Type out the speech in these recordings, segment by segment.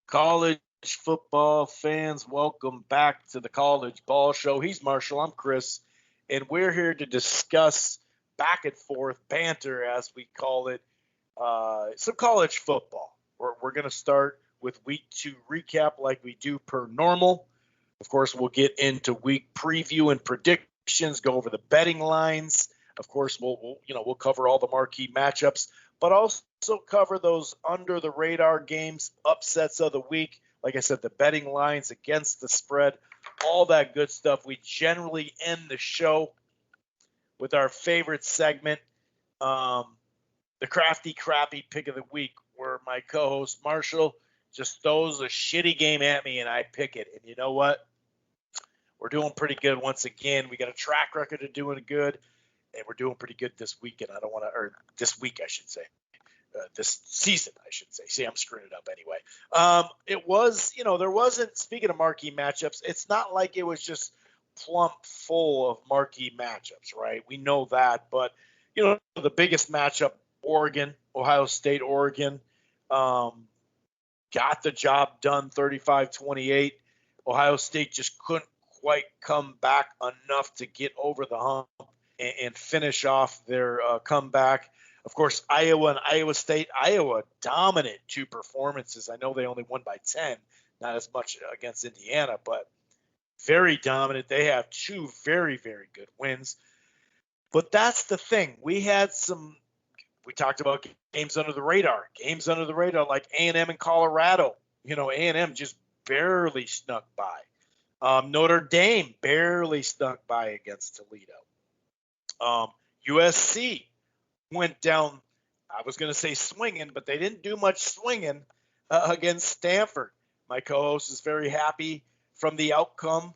College football fans, welcome back to the College Ball Show. He's Marshall, I'm Chris, and we're here to discuss back and forth banter, as we call it, some college football. We're going to start with week 2 recap like we do per normal. Of course, we'll get into week preview and predictions, go over the betting lines. Of course, we'll cover all the marquee matchups, but also cover those under the radar games, upsets of the week. Like I said, the betting lines against the spread, all that good stuff. We generally end the show with our favorite segment, the crafty, crappy pick of the week, where my co-host Marshall just throws a shitty game at me and I pick it. And you know what? We're doing pretty good once again. We got a track record of doing good, and we're doing pretty good this weekend. This week, I should say. This season, I should say. See, I'm screwing it up anyway. It was, there wasn't, speaking of marquee matchups, it's not like it was just plump full of marquee matchups, right? We know that, but, the biggest matchup, Ohio State, Oregon, got the job done 35-28. Ohio State just couldn't quite come back enough to get over the hump and finish off their comeback. Of course, Iowa and Iowa State. Iowa dominant 2 performances. I know they only won by 10, not as much against Indiana, but very dominant. They have 2 very, very good wins. But that's the thing. We talked about games under the radar like A&M and Colorado. A&M just barely snuck by. Notre Dame barely snuck by against Toledo. USC went down, I was going to say swinging, but they didn't do much swinging against Stanford. My co-host is very happy from the outcome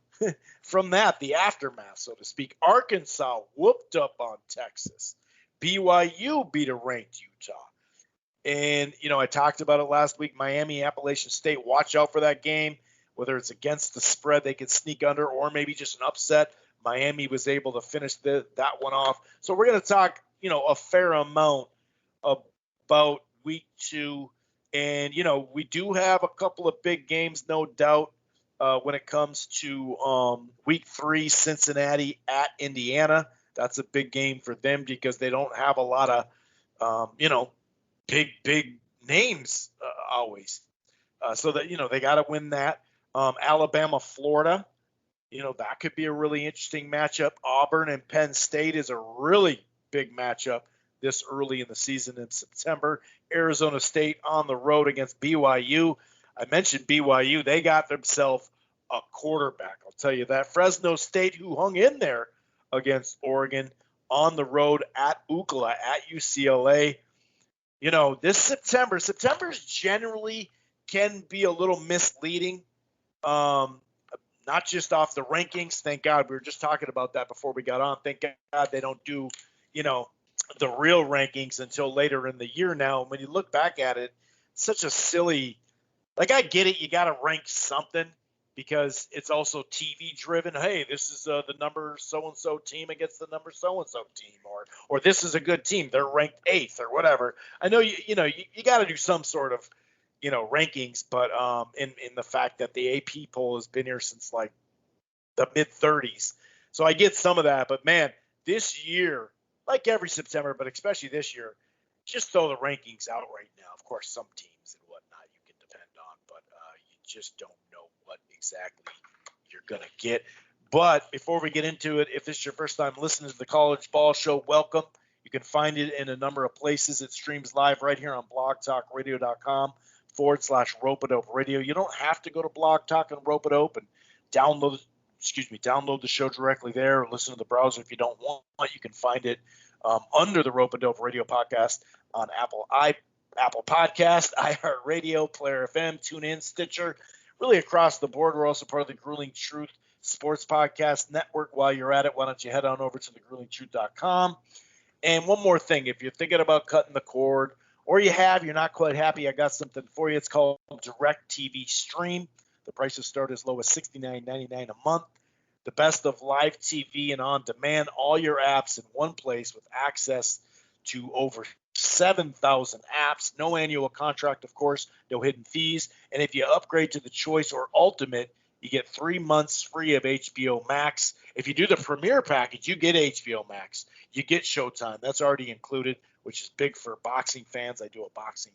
from that, the aftermath, so to speak. Arkansas whooped up on Texas. BYU beat a ranked Utah. And, I talked about it last week, Miami, Appalachian State. Watch out for that game. Whether it's against the spread, they could sneak under, or maybe just an upset. Miami was able to finish that one off. So we're going to talk, a fair amount about week 2. And, we do have a couple of big games, no doubt, when it comes to week 3, Cincinnati at Indiana. That's a big game for them because they don't have a lot of, big names always. So that, they got to win that. Alabama, Florida, that could be a really interesting matchup. Auburn and Penn State is a really big matchup this early in the season in September. Arizona State on the road against BYU. I mentioned BYU. They got themselves a quarterback. I'll tell you that. Fresno State, who hung in there against Oregon, on the road at UCLA, at UCLA. This September's generally can be a little misleading. Not just off the rankings. Thank God. We were just talking about that before we got on. Thank God they don't do, the real rankings until later in the year now. And when you look back at it, it's such a silly, I get it. You got to rank something because it's also TV driven. Hey, this is the number so-and-so team against the number so-and-so team, or this is a good team. They're ranked 8th or whatever. I know, you got to do some sort of, rankings, but in the fact that the AP poll has been here since like the mid-30s. So I get some of that, but man, this year, like every September, but especially this year, just throw the rankings out right now. Of course, some teams and whatnot you can depend on, but you just don't know what exactly you're going to get. But before we get into it, if this is your first time listening to the College Ball Show, welcome. You can find it in a number of places. It streams live right here on blogtalkradio.com/Rope-A-Dope Radio. You don't have to go to Blog Talk and Rope-A-Dope and download the show directly there or listen to the browser if you don't want. You can find it under the Rope-A-Dope Radio podcast on Apple Podcast, iHeartRadio, Player FM, TuneIn, Stitcher, really across the board. We're also part of the Grueling Truth Sports Podcast Network. While you're at it, why don't you head on over to thegruelingtruth.com. And one more thing, if you're thinking about cutting the cord, or you're not quite happy, I got something for you. It's called Direct TV Stream. The prices start as low as $69.99 a month. The best of live TV and on demand, all your apps in one place with access to over 7,000 apps, no annual contract, of course, no hidden fees. And if you upgrade to the Choice or Ultimate, you get 3 months free of HBO Max. If you do the Premier package, you get HBO Max. You get Showtime. That's already included, which is big for boxing fans. I do a boxing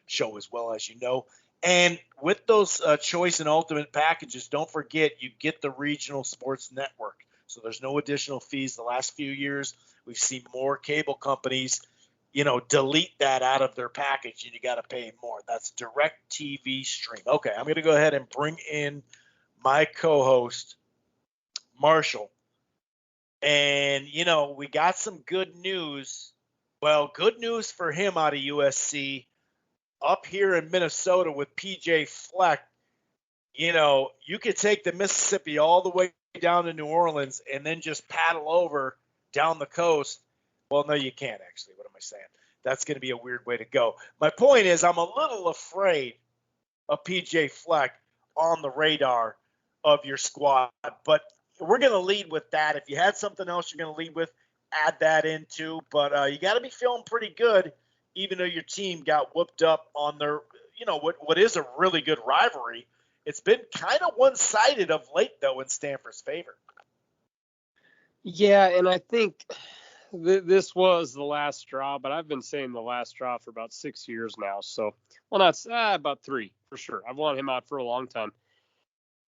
show as well, as you know. And with those Choice and Ultimate packages, don't forget you get the regional sports network. So there's no additional fees. The last few years, we've seen more cable companies, delete that out of their package, and you got to pay more. That's direct TV stream. Okay, I'm going to go ahead and bring in my co-host, Marshall. And, we got some good news. Well, good news for him out of USC. Up here in Minnesota with PJ Fleck, you could take the Mississippi all the way down to New Orleans and then just paddle over down the coast. Well, no, you can't actually. What am I saying? That's going to be a weird way to go. My point is I'm a little afraid of PJ Fleck on the radar of your squad, but we're going to lead with that. If you had something else you're going to lead with, add that in too. But you got to be feeling pretty good, even though your team got whooped up on their, what is a really good rivalry. It's been kind of one-sided of late, though, in Stanford's favor. Yeah, and I think this was the last straw, but I've been saying the last straw for about 6 years now. So, well, not about 3 for sure. I've wanted him out for a long time.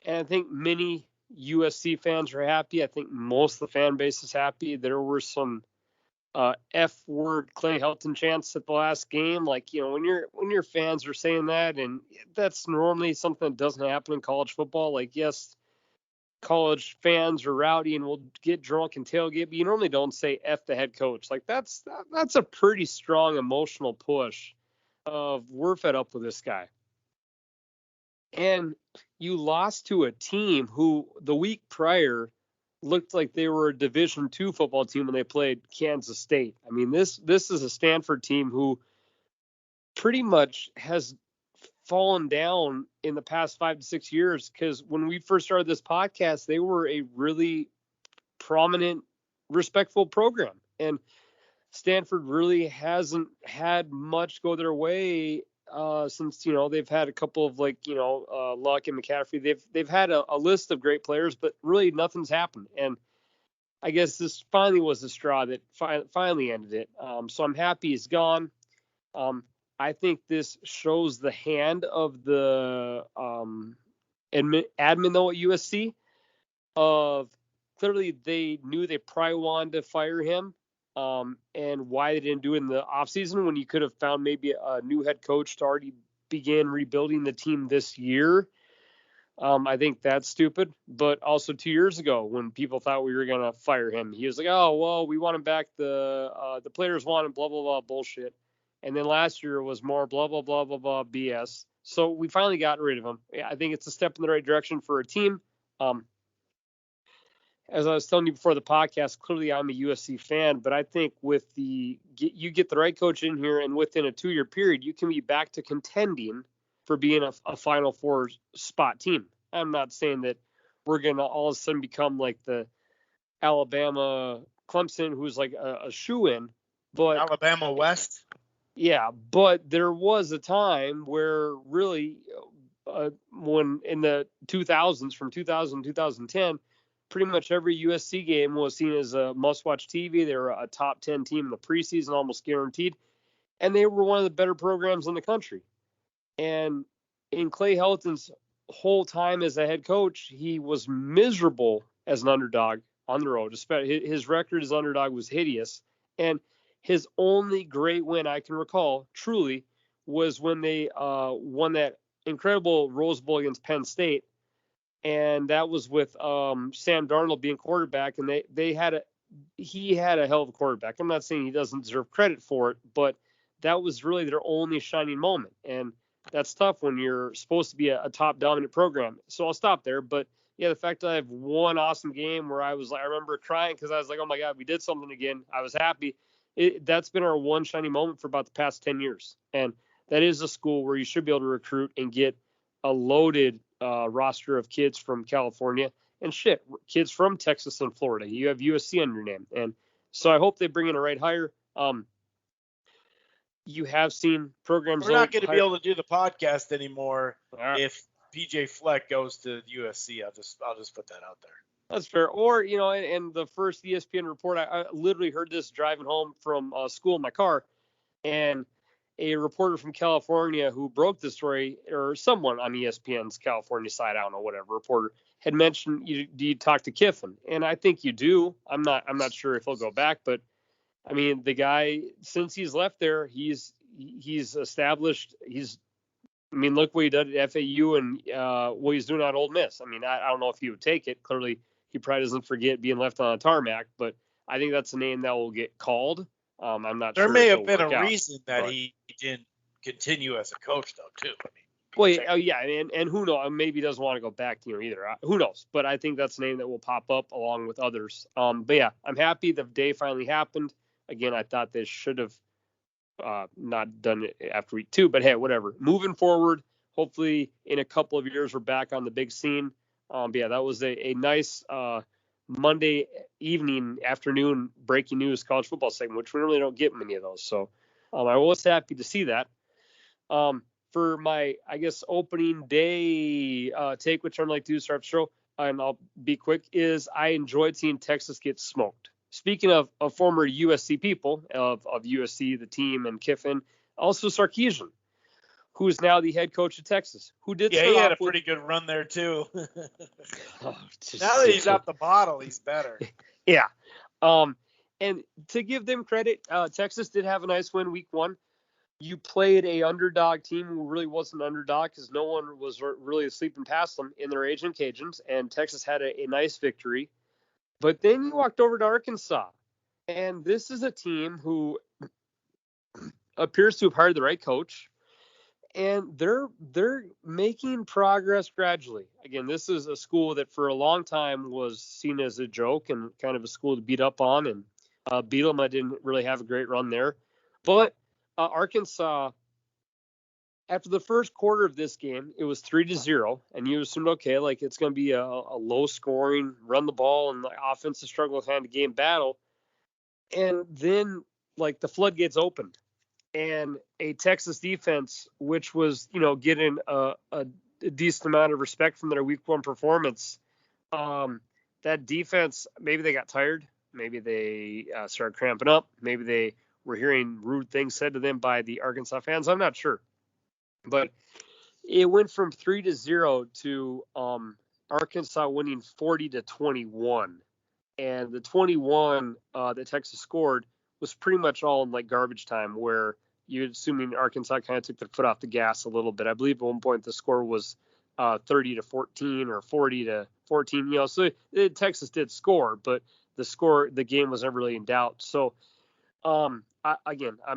And I think many USC fans are happy. I think most of the fan base is happy. There were some F-word Clay Helton chants at the last game. Like, when your fans are saying that, and that's normally something that doesn't happen in college football. Like, yes, college fans are rowdy and will get drunk and tailgate, but you normally don't say F the head coach. Like, that's a pretty strong emotional push of we're fed up with this guy. And you lost to a team who the week prior looked like they were a Division II football team when they played Kansas State. I mean, this is a Stanford team who pretty much has fallen down in the past 5 to 6 years, because when we first started this podcast, they were a really prominent, respectful program. And Stanford really hasn't had much go their way since, they've had a couple of Luck and McCaffrey. They've had a list of great players, but really nothing's happened. And I guess this finally was the straw that finally ended it. So I'm happy he's gone. I think this shows the hand of the admin though at USC of clearly they knew they probably wanted to fire him. And why they didn't do it in the offseason when you could have found maybe a new head coach to already begin rebuilding the team this year. I think that's stupid. But also 2 years ago when people thought we were going to fire him, he was like, oh, well, we want him back. The players want him, blah, blah, blah, bullshit. And then last year was more blah, blah, blah, blah, blah, BS. So we finally got rid of him. I think it's a step in the right direction for a team. As I was telling you before the podcast, clearly I'm a USC fan, but I think with you get the right coach in here, and within a 2-year period, you can be back to contending for being a Final Four spot team. I'm not saying that we're going to all of a sudden become like the Alabama Clemson, who's like a shoe-in, but Alabama West. Yeah, but there was a time where really when in the 2000s, from 2000 to 2010, pretty much every USC game was seen as a must-watch TV. They were a top 10 team in the preseason, almost guaranteed. And they were one of the better programs in the country. And in Clay Helton's whole time as a head coach, he was miserable as an underdog on the road. His record as underdog was hideous. And his only great win I can recall, truly, was when they won that incredible Rose Bowl against Penn State. And that was with Sam Darnold being quarterback, and he had a hell of a quarterback. I'm not saying he doesn't deserve credit for it, but that was really their only shining moment. And that's tough when you're supposed to be a top dominant program. So I'll stop there. But yeah, the fact that I have one awesome game where I remember crying because I was like, oh my God, we did something again. I was happy. That's been our one shining moment for about the past 10 years. And that is a school where you should be able to recruit and get a loaded roster of kids from California and kids from Texas and Florida. You have USC on your name. And so I hope they bring in a right hire. you have seen programs. We're not going to be able to do the podcast anymore right. if PJ Fleck goes to USC. I'll just put that out there. That's fair. Or, and the first ESPN report, I literally heard this driving home from school in my car, and a reporter from California who broke the story, or someone on ESPN's California side, I don't know, whatever reporter, had mentioned, do you talk to Kiffin? And I think you do. I'm not sure if he'll go back, but I mean, the guy, since he's left there, he's established. Look what he did at FAU and what he's doing at Ole Miss. I mean, I don't know if he would take it. Clearly, he probably doesn't forget being left on a tarmac, but I think that's a name that will get called. I'm not there sure. There may if have been a out, reason that he didn't continue as a coach, though, too. I mean, well, yeah, and who knows? Maybe he doesn't want to go back either. Who knows? But I think that's a name that will pop up along with others. But yeah, I'm happy the day finally happened. Again, I thought they should have not done it after week 2, but hey, whatever. Moving forward, hopefully in a couple of years we're back on the big scene. But yeah, that was a nice Monday afternoon breaking news college football segment, which we really don't get many of those. So I was happy to see that. For my, I guess, opening day take, which I'm like to do start the show, and I'll be quick, is I enjoyed seeing Texas get smoked. Speaking of former USC people, of USC, the team, and Kiffin, also Sarkisian, who is now the head coach of Texas, who did he had a pretty good run there, too. Now that he's out the bottle, he's better. Yeah. And to give them credit, Texas did have a nice win week 1. You played a underdog team who really wasn't an underdog because no one was really sleeping past them in their Agent Cajuns, and Texas had a nice victory. But then you walked over to Arkansas, and this is a team who appears to have hired the right coach, and they're making progress gradually. Again, this is a school that for a long time was seen as a joke and kind of a school to beat up on, and Bielema didn't really have a great run there. But Arkansas, after the first quarter of this game, it was 3-0, and you assumed, okay, like it's going to be a low scoring, run the ball, and the offensive struggle kind of game battle. And then, like, the floodgates opened, and a Texas defense, which was, getting a decent amount of respect from their week 1 performance, that defense, maybe they got tired, maybe they started cramping up, maybe they were hearing rude things said to them by the Arkansas fans. I'm not sure. But it went from 3-0 to Arkansas winning 40-21. And the 21 that Texas scored was pretty much all in like garbage time, where you're assuming Arkansas kind of took their foot off the gas a little bit. I believe at one point the score was 30-14 or 40-14. So Texas did score, but the game was never really in doubt. So I'm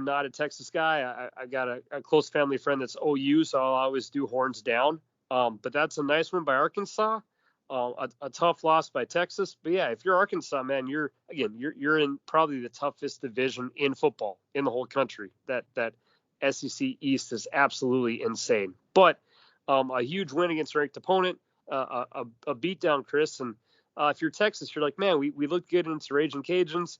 not a Texas guy. I got a close family friend that's OU, so I'll always do horns down. But that's a nice win by Arkansas. A tough loss by Texas. But yeah, if you're Arkansas, man, you're in probably the toughest division in football in the whole country. That SEC East is absolutely insane. But a huge win against a ranked opponent, a beatdown, Chris. And if you're Texas, you're like, man, we looked good against the Raging Cajuns.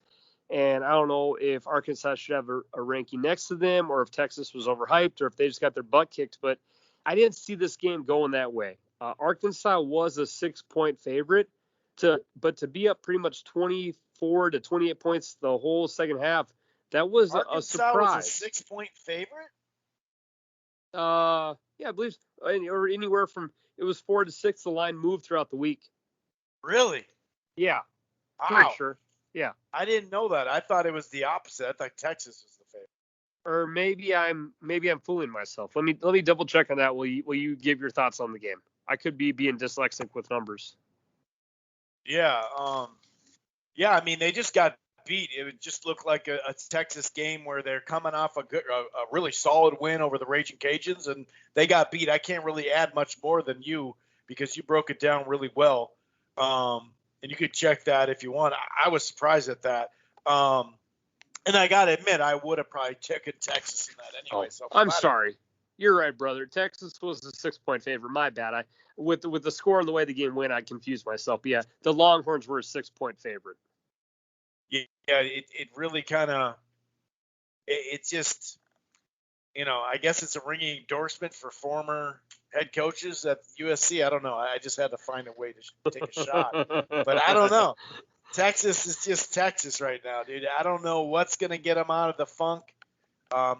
And I don't know if Arkansas should have a ranking next to them, or if Texas was overhyped, or if they just got their butt kicked. But I didn't see this game going that way. Arkansas was a 6-point favorite, but to be up pretty much 24 to 28 points the whole second half, that was a surprise. Arkansas was a 6-point favorite? Yeah, I believe, or anywhere from, it was 4 to 6. The line moved throughout the week. Really? Yeah. Wow. Pretty sure. Yeah. I didn't know that. I thought it was the opposite. I thought Texas was the favorite. Or maybe I'm fooling myself. Let me double check on that. Will you give your thoughts on the game? I could be being dyslexic with numbers. Yeah. Yeah. I mean, they just got beat. It would just look like a Texas game where they're coming off a really solid win over the Raging Cajuns, and they got beat. I can't really add much more than you because you broke it down really well. And you could check that if you want. I was surprised at that. And I got to admit, I would have probably taken Texas in that anyway. So I'm sorry. You're right, brother. Texas was a 6-point favorite. My bad. With the score and the way the game went, I confused myself. But yeah, the Longhorns were a 6-point favorite. Yeah, it really kind of – it's just I guess it's a ringing endorsement for former head coaches at USC. I don't know. I just had to find a way to take a shot, but I don't know. Texas is just Texas right now, dude. I don't know what's going to get them out of the funk.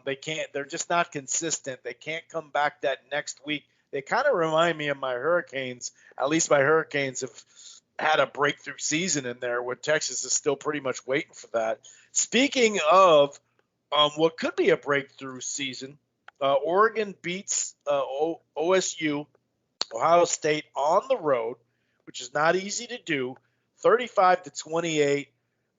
They can't. They're just not consistent. They can't come back that next week. They kind of remind me of my Hurricanes. At least my Hurricanes have had a breakthrough season in there, where Texas is still pretty much waiting for that. Speaking of what could be a breakthrough season, Oregon beats OSU, Ohio State on the road, which is not easy to do, 35-28.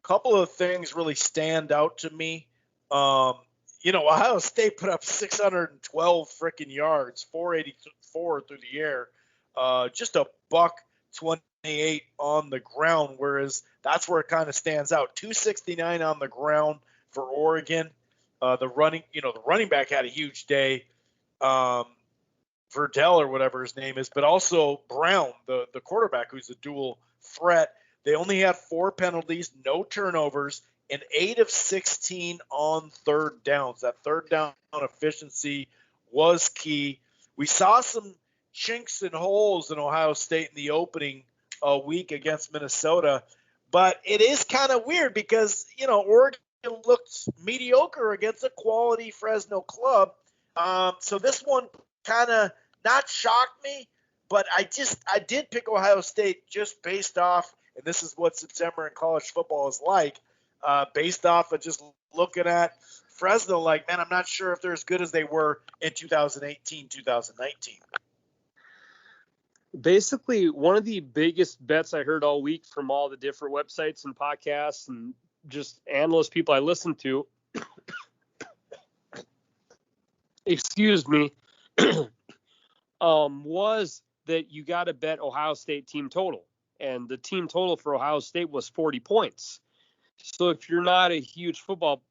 Couple of things really stand out to me. Ohio State put up 612 freaking yards, 484 through the air, just a buck 28 on the ground, whereas that's where it kind of stands out. 269 on the ground for Oregon. The running back had a huge day. Verdell or whatever his name is, but also Brown, the quarterback, who's a dual threat. They only had 4 penalties, no turnovers, and 8 of 16 on third downs. That third down efficiency was key. We saw some chinks and holes in Ohio State in the opening week against Minnesota, but it is kind of weird because, Oregon looked mediocre against a quality Fresno club. So this one kind of not shocked me, but I did pick Ohio State just based off, and this is what September in college football is like, based off of just looking at Fresno, like, man, I'm not sure if they're as good as they were in 2018, 2019. Basically, one of the biggest bets I heard all week from all the different websites and podcasts and just analyst people I listen to, excuse me, was that you got to bet Ohio State team total. And the team total for Ohio State was 40 points. So if you're not a huge football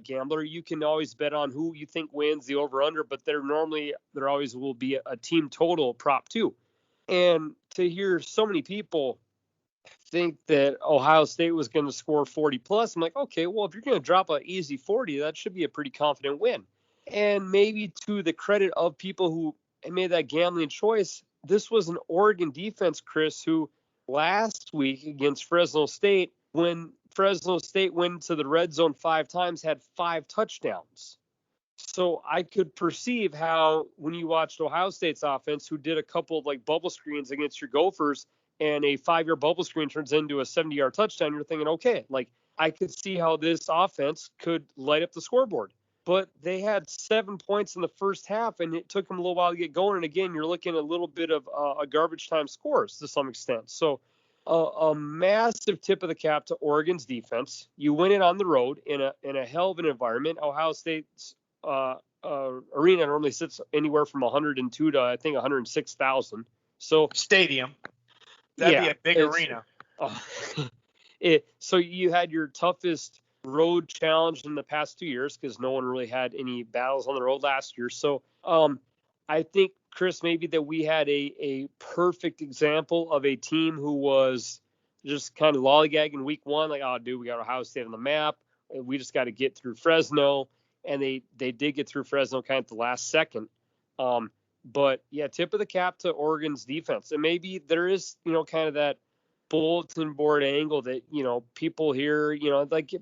gambler, you can always bet on who you think wins the over-under, but there always will be a team total prop too. And to hear so many people think that Ohio State was going to score 40 plus, I'm like, okay, well, if you're going to drop an easy 40, that should be a pretty confident win. And maybe to the credit of people who made that gambling choice, this was an Oregon defense, Chris, who last week against Fresno State, when Fresno State went to the red zone 5 times, had 5 touchdowns. So I could perceive how when you watched Ohio State's offense, who did a couple of like bubble screens against your Gophers, and a 5-yard bubble screen turns into a 70-yard touchdown, you're thinking, okay, like I could see how this offense could light up the scoreboard. But they had 7 points in the first half, and it took them a little while to get going. And again, you're looking at a little bit of a garbage time scores to some extent. So a massive tip of the cap to Oregon's defense. You win it on the road in a hell of an environment. Ohio State's arena normally sits anywhere from 102 to I think 106,000. So stadium. That'd be a big arena. So you had your toughest road challenge in the past 2 years because no one really had any battles on the road last year. So I think, Chris, maybe that we had a perfect example of a team who was just kind of lollygagging week 1, like, oh, dude, we got Ohio State on the map. We just got to get through Fresno. And they did get through Fresno kind of at the last second. But, yeah, tip of the cap to Oregon's defense. And maybe there is, kind of that bulletin board angle that, people hear, like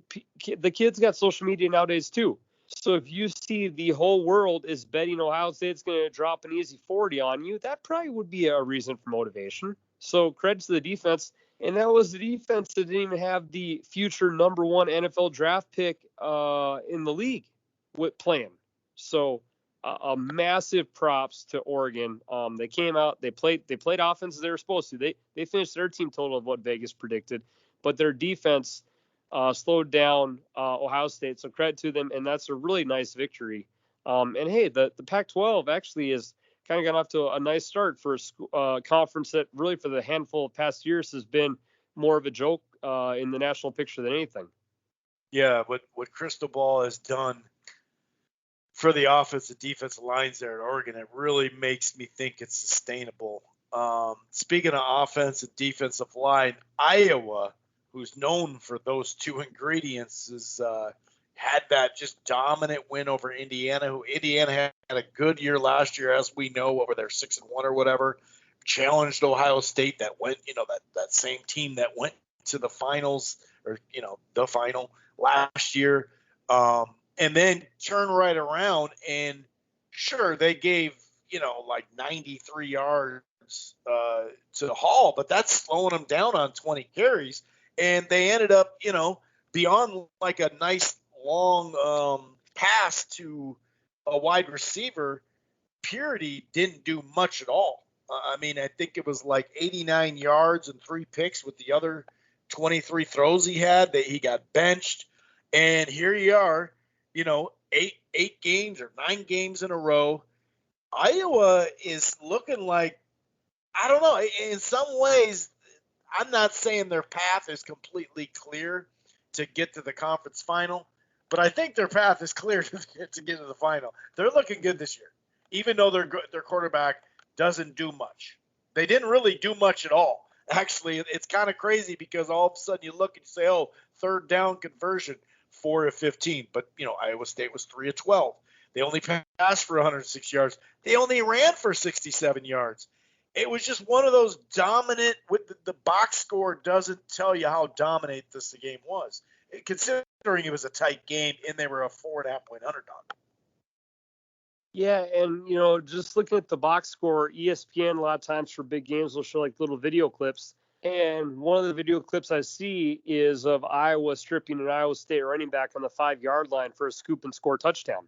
the kids got social media nowadays too. So if you see the whole world is betting Ohio State's going to drop an easy 40 on you, that probably would be a reason for motivation. So credit to the defense. And that was the defense that didn't even have the future number 1 NFL draft pick in the league with playing. So a massive props to Oregon. They came out, they played offense as they were supposed to. They finished their team total of what Vegas predicted, but their defense slowed down Ohio State. So credit to them, and that's a really nice victory. And hey, the Pac-12 actually is kind of got off to a nice start for a conference that really for the handful of past years has been more of a joke in the national picture than anything. Yeah, what Crystal Ball has done for the offensive defensive lines there at Oregon, it really makes me think it's sustainable. Speaking of offensive defensive line, Iowa, who's known for those 2 ingredients, is had that just dominant win over Indiana, who Indiana had a good year last year, as we know, over their 6-1 or whatever. Challenged Ohio State, that went, that same team that went to the finals, or the final last year, and then turn right around and sure they gave like 93 yards to Hall, but that's slowing them down on 20 carries, and they ended up beyond like a nice long pass to a wide receiver. Purity didn't do much at all. I mean, I think it was like 89 yards and 3 picks with the other 23 throws he had. That he got benched, and here you are, eight games or 9 games in a row. Iowa is looking like, I don't know. In some ways, I'm not saying their path is completely clear to get to the conference final, but I think their path is clear to get to the final. They're looking good this year, even though their quarterback doesn't do much. They didn't really do much at all. Actually, it's kind of crazy because all of a sudden you look and you say, oh, third down conversion, 4 of 15. But, Iowa State was 3 of 12. They only passed for 106 yards. They only ran for 67 yards. It was just one of those dominant, with the box score doesn't tell you how dominant the game was, considering it was a tight game and they were a 4.5-point underdog. Yeah, and just looking at the box score, ESPN a lot of times for big games will show like little video clips, and one of the video clips I see is of Iowa stripping an Iowa State running back on the 5-yard line for a scoop and score touchdown.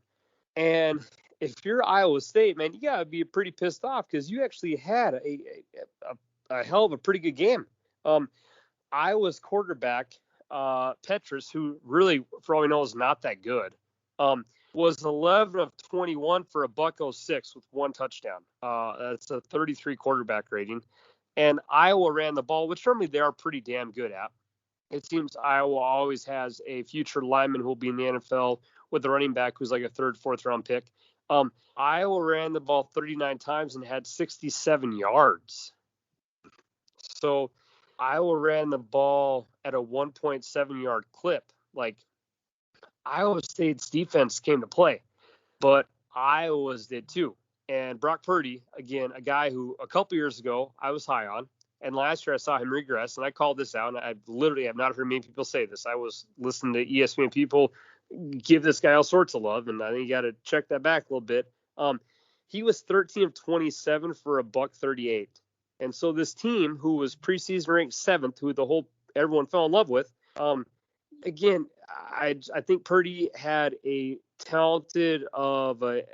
And if you're Iowa State, man, you gotta be pretty pissed off because you actually had a hell of a pretty good game. Iowa's quarterback, Petrus, who really, for all we know, is not that good, was 11 of 21 for a $106 with 1 touchdown. That's a 33 quarterback rating. And Iowa ran the ball, which normally they are pretty damn good at. It seems Iowa always has a future lineman who will be in the NFL with a running back who's like a 3rd, 4th round pick. Iowa ran the ball 39 times and had 67 yards. So Iowa ran the ball at a 1.7 yard clip. Like, Iowa State's defense came to play, but Iowa's did too. And Brock Purdy, again, a guy who a couple years ago I was high on, and last year I saw him regress, and I called this out, and I literally have not heard many people say this. I was listening to ESPN people give this guy all sorts of love, and I think you got to check that back a little bit. He was 13 of 27 for a $138. And so this team, who was preseason ranked 7th, who everyone fell in love with, again, I think Purdy had a talented wide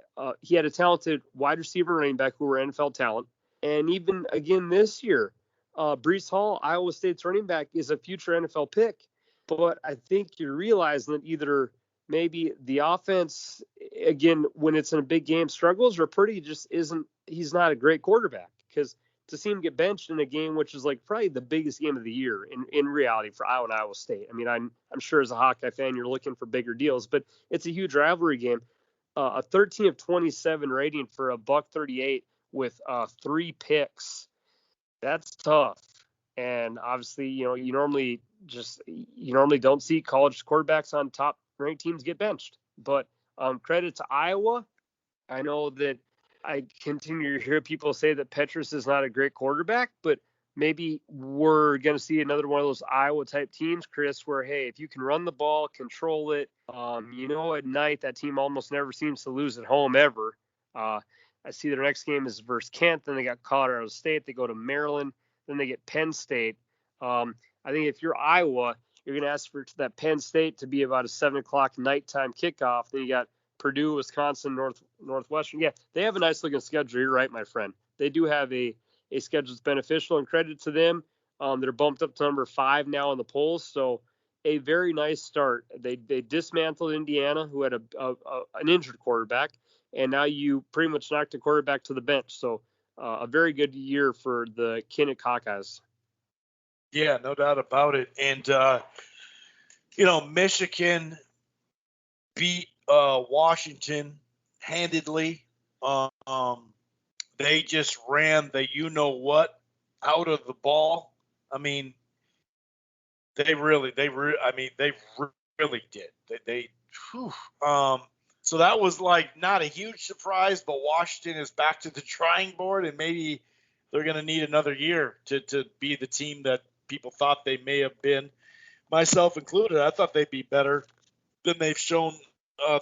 receiver running back who were NFL talent. And even again this year, Breece Hall, Iowa State's running back, is a future NFL pick. But I think you're realizing that either maybe the offense, again, when it's in a big game, struggles, or Purdy just isn't. He's not a great quarterback, because to see him get benched in a game which is like probably the biggest game of the year in reality for Iowa and Iowa State. I mean, I'm sure as a Hawkeye fan you're looking for bigger deals, but it's a huge rivalry game. A 13 of 27 rating for a $138 with 3 picks. That's tough. And obviously, you normally don't see college quarterbacks on top ranked teams get benched. But credit to Iowa. I know that I continue to hear people say that Petrus is not a great quarterback, but maybe we're going to see another one of those Iowa type teams, Chris, where, hey, if you can run the ball, control it, at night, that team almost never seems to lose at home ever. I see their next game is versus Kent. Then they got Colorado State. They go to Maryland. Then they get Penn State. I think if you're Iowa, you're going to ask for that Penn State to be about a 7:00 nighttime kickoff. Then you got Purdue, Wisconsin, Northwestern. Yeah, they have a nice looking schedule. You're right, my friend. They do have a schedule that's beneficial, and credit to them. They're bumped up to number 5 now in the polls, so a very nice start. They dismantled Indiana, who had an injured quarterback, and now you pretty much knocked the quarterback to the bench. So a very good year for the Kinnick Hawkeyes. Yeah, no doubt about it. And Michigan beat Washington handedly. They just ran the out of the ball. I mean, they really did. Whew. So that was like not a huge surprise, but Washington is back to the drawing board, and maybe they're going to need another year to be the team that people thought they may have been, myself included. I thought they'd be better than they've shown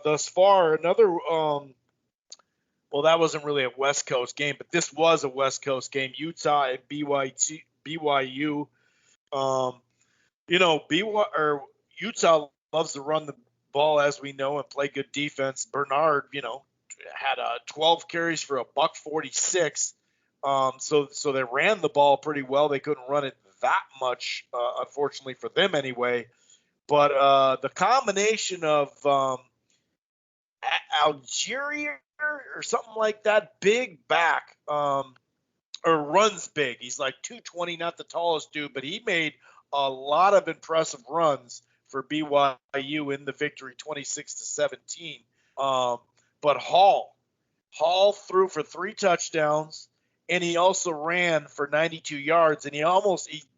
thus far. Another, well, that wasn't really a West Coast game, but this was a West Coast game. Utah and BYU. Utah loves to run the ball, as we know, and play good defense. Bernard, had 12 carries for $146. So they ran the ball pretty well. They couldn't run it that much, unfortunately for them anyway. But the combination of Algeria or something like that, big back, or runs big. He's like 220, not the tallest dude, but he made a lot of impressive runs for BYU in the victory, 26-17. But Hall threw for 3 touchdowns, and he also ran for 92 yards, and he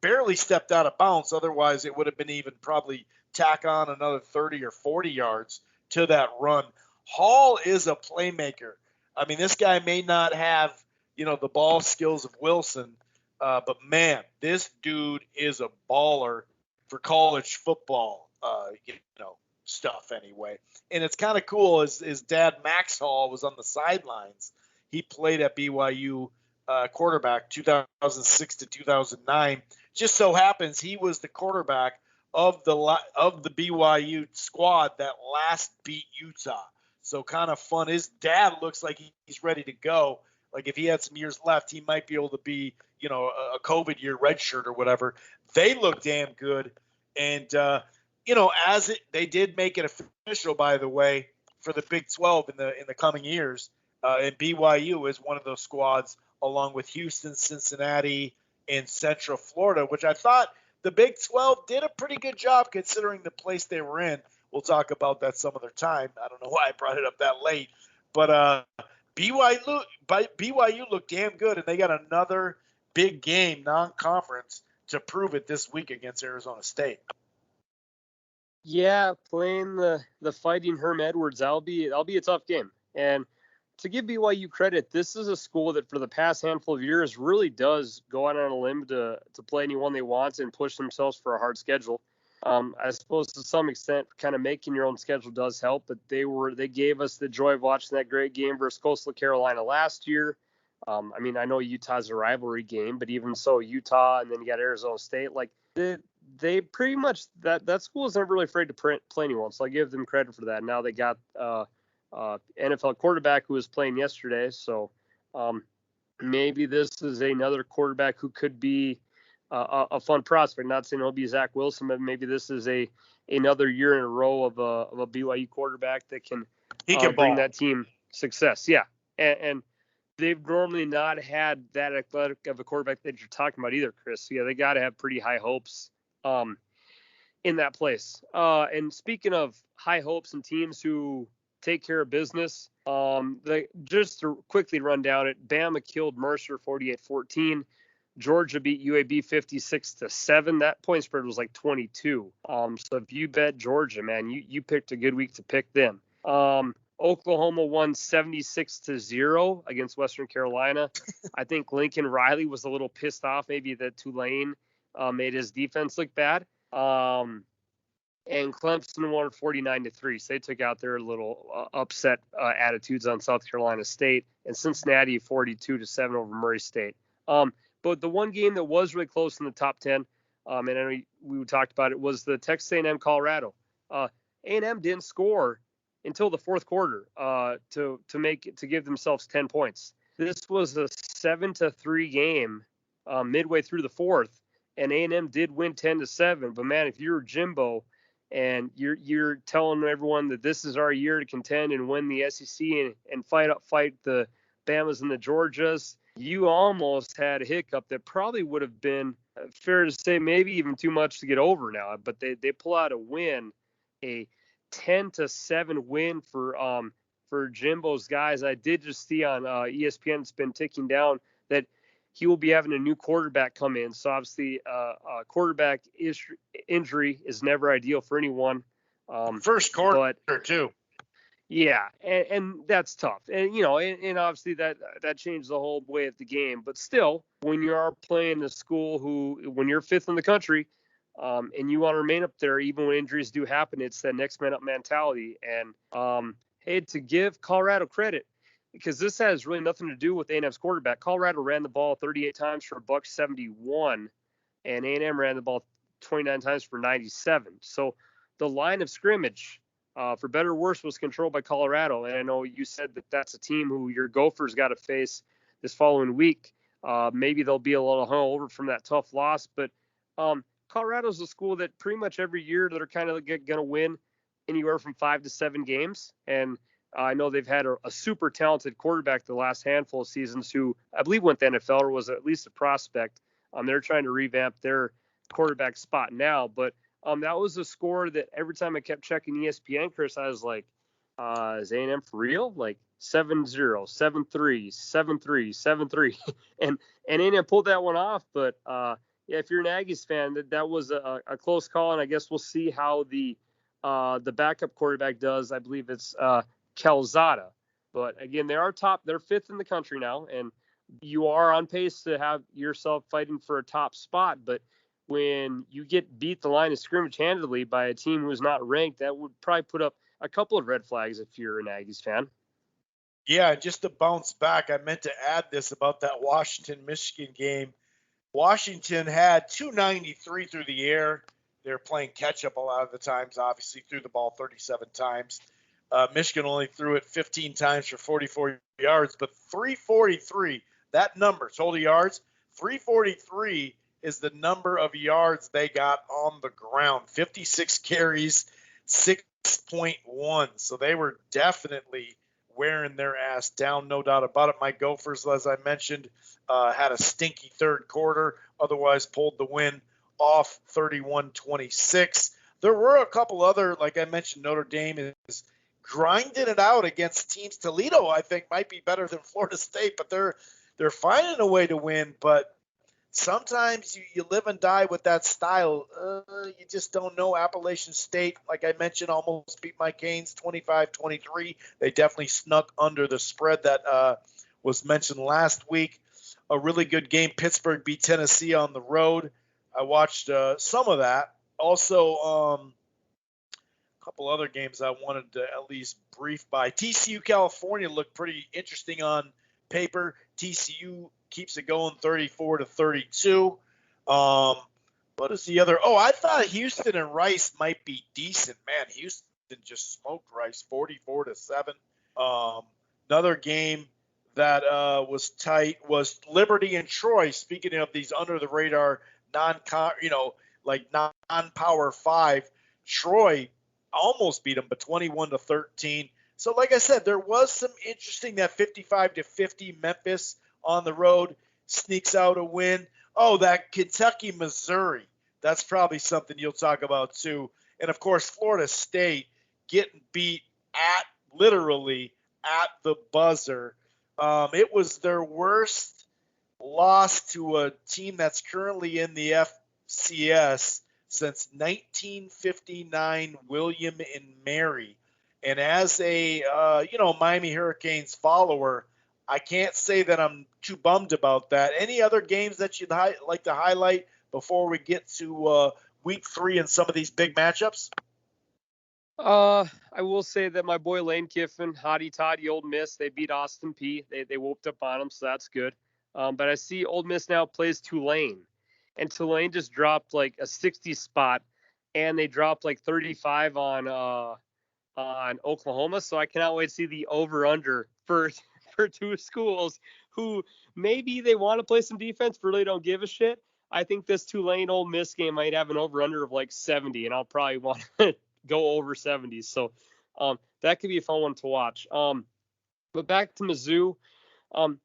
barely stepped out of bounds. Otherwise, it would have been even probably tack on another 30 or 40 yards to that run. Hall is a playmaker. I mean, this guy may not have, the ball skills of Wilson, but man, this dude is a baller for college football, stuff anyway. And it's kind of cool. His dad, Max Hall, was on the sidelines. He played at BYU quarterback 2006 to 2009. Just so happens he was the quarterback of the BYU squad that last beat Utah. So kind of fun. His dad looks like he's ready to go. Like if he had some years left, he might be able to be, a COVID year redshirt or whatever. They look damn good. And, they did make it official, by the way, for the Big 12 in the coming years. And BYU is one of those squads, along with Houston, Cincinnati, and Central Florida, which I thought the Big 12 did a pretty good job considering the place they were in. We'll talk about that some other time. I don't know why I brought it up that late. But BYU looked damn good, and they got another big game, non-conference, to prove it this week against Arizona State. Yeah, playing the Fighting Herm Edwards, that'll be a tough game. And to give BYU credit, this is a school that for the past handful of years really does go out on a limb to play anyone they want and push themselves for a hard schedule. I suppose to some extent, kind of making your own schedule does help, but they gave us the joy of watching that great game versus Coastal Carolina last year. I know Utah's a rivalry game, but even so, Utah and then you got Arizona State. Like they pretty much that school is never really afraid to play anyone, so I give them credit for that. Now they got NFL quarterback who was playing yesterday, so maybe this is another quarterback who could be a fun prospect. Not saying he'll be Zach Wilson, but maybe this is another year in a row of a BYU quarterback that can bring that team success. Yeah, and they've normally not had that athletic of a quarterback that you're talking about either, Chris. So yeah, they got to have pretty high hopes in that place. And speaking of high hopes and teams who take care of business, just to quickly run down it, Bama killed Mercer 48-14. Georgia beat UAB 56-7. That point spread was like 22. So if you bet Georgia, man, you picked a good week to pick them. Oklahoma won 76-0 against Western Carolina. I think Lincoln Riley was a little pissed off, maybe that Tulane made his defense look bad. And Clemson won 49-3. So they took out their little upset attitudes on South Carolina State, and Cincinnati 42-7 over Murray State. But the one game that was really close in the top 10, and I know we talked about it, was the Texas A&M Colorado. A&M didn't score until the fourth quarter to give themselves 10 points. This was a 7-3 game midway through the fourth, and A&M did win 10-7. But man, if you're Jimbo and you're telling everyone that this is our year to contend and win the SEC and fight the Bamas and the Georgias, you almost had a hiccup that probably would have been fair to say maybe even too much to get over now. But they pull out a win, a 10-7 win for Jimbo's guys. I did just see on ESPN, it's been ticking down that he will be having a new quarterback come in. So obviously quarterback injury is never ideal for anyone. First quarter, But too. yeah, and that's tough. And obviously that changed the whole way of the game. But still, when you are playing a school when you're fifth in the country, and you want to remain up there, even when injuries do happen, it's that next man up mentality. And hey, to give Colorado credit, because this has really nothing to do with A&M's quarterback. Colorado ran the ball 38 times for $171, and A&M ran the ball 29 times for 97. So the line of scrimmage, for better or worse, was controlled by Colorado. And I know you said that that's a team who your Gophers got to face this following week. Maybe they'll be a little hungover from that tough loss, but Colorado's a school that pretty much every year they're kind of going to win anywhere from 5 to 7 games. And I know they've had a super talented quarterback the last handful of seasons who I believe went to the NFL or was at least a prospect. They're trying to revamp their quarterback spot now, but that was a score that every time I kept checking ESPN, Chris, I was like, is A&M for real? Like 7-0, 7-3, 7-3, 7-3. and A&M pulled that one off. But yeah, if you're an Aggies fan, that was a close call. And I guess we'll see how the backup quarterback does. I believe it's Calzada. But again, they're fifth in the country now. And you are on pace to have yourself fighting for a top spot. But when you get beat the line of scrimmage handedly by a team who's not ranked, that would probably put up a couple of red flags if you're an Aggies fan. Yeah, just to bounce back, I meant to add this about that Washington-Michigan game. Washington had 293 through the air. They're playing catch-up a lot of the times, obviously, threw the ball 37 times. Michigan only threw it 15 times for 44 yards, but 343, that number, total yards, 343 is the number of yards they got on the ground. 56 carries, 6.1. So they were definitely wearing their ass down, no doubt about it. My Gophers, as I mentioned, had a stinky third quarter, otherwise pulled the win off 31-26. There were a couple other, like I mentioned, Notre Dame is grinding it out against teams. Toledo, I think, might be better than Florida State, but they're finding a way to win. But sometimes you live and die with that style. You just don't know. Appalachian State, like I mentioned, almost beat my Canes 25-23. They definitely snuck under the spread that was mentioned last week. A really good game. Pittsburgh beat Tennessee on the road. I watched some of that. Also, a couple other games I wanted to at least brief by. TCU California looked pretty interesting on paper. TCU keeps it going 34-32. What is the other? Oh, I thought Houston and Rice might be decent. Man, Houston just smoked Rice 44-7. Another game that was tight was Liberty and Troy. Speaking of these under the radar non-Power 5, Troy almost beat them, but 21-13. So, like I said, there was some interesting. That 55-50 Memphis on the road sneaks out a win. Oh, that Kentucky-Missouri. That's probably something you'll talk about too. And, of course, Florida State getting beat literally at the buzzer. It was their worst loss to a team that's currently in the FCS since 1959, William and Mary. And as a, Miami Hurricanes follower, I can't say that I'm too bummed about that. Any other games that you'd like to highlight before we get to week 3 and some of these big matchups? I will say that my boy Lane Kiffin, Hottie Toddy, Ole Miss, they beat Austin Peay. They whooped up on them, so that's good. But I see Ole Miss now plays Tulane, and Tulane just dropped like a 60 spot, and they dropped like 35 on Oklahoma. So I cannot wait to see the over/under for two schools who maybe they want to play some defense, but really don't give a shit. I think this Tulane Ole Miss game might have an over/under of like 70, and I'll probably want to go over 70. So that could be a fun one to watch. But back to Mizzou.